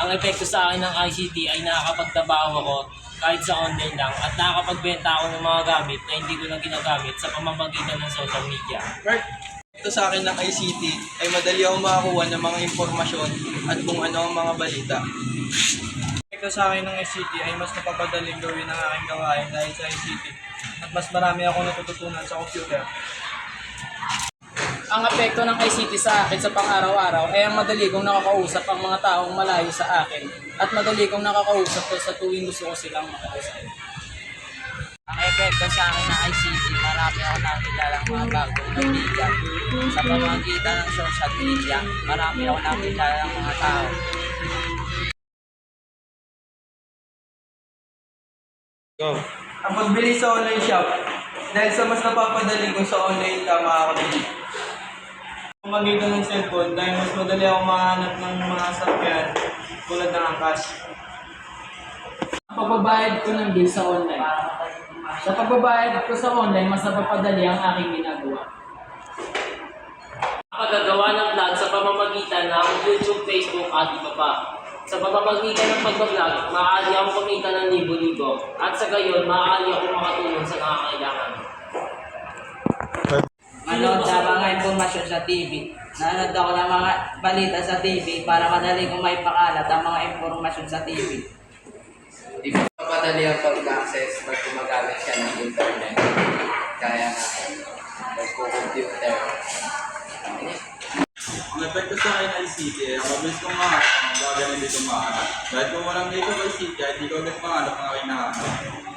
Ang epekto sa akin ng ICT ay nakakapagtrabaho ako kahit sa online lang at nakakapagbenta ako ng mga gamit na hindi ko na ginagamit sa pamamagitan ng social media. Mark, ito sa akin ng ICT ay madali akong makakuha ng mga impormasyon at kung ano ang mga balita. Ito sa akin ng ICT ay mas napapadaling gawin ang aking gawain dahil sa ICT at mas marami akong natututunan sa computer. Ang epekto ng ICT sa akin sa pang-araw-araw ay ang madali kong nakakausap ang mga taong malayo sa akin at madali kong nakakausap ko sa tuwing gusto ko silang makausap. Ang epekto sa akin ng ICT, marami ako nakilalang mga bagong kaibigan. Sa pamamagitan ng social media, marami ako nakilalang mga tao. Go. Ang pagbili sa online shop, dahil sa mas napapadali kung sa online ka makakabili. Pamagitan ng cellphone, dahil mas madali ako makahanap ng mga sakyan tulad ng angkas. Ang pagbabayad ko ng bill sa online. Sa pagbabayad ko sa online, mas napapadali ang aking ginagawa. Pagagawa ng vlog sa pamamagitan ng YouTube, Facebook at iba pa. Sa pamamagitan ng pagbablog, maaari ako kumita ng libo-libo at sa gayon, maaari ako makatulong sa nangangailangan. Manood sa mga impormasyon sa TV. Nanood ako ng mga balita sa TV para madali kong maipakalat ang mga impormasyon sa TV. Mapadali ang pag-access pag gumagamit siya ng internet. Kaya nga, nagko-computer. Ang epekto sa akin ng ICT ay ang mabilis kong mahanap ang bagay na hindi ko mahanap. Dahil kung walang dito sa ICT, hindi ko agad mahanap ang aking nahanap.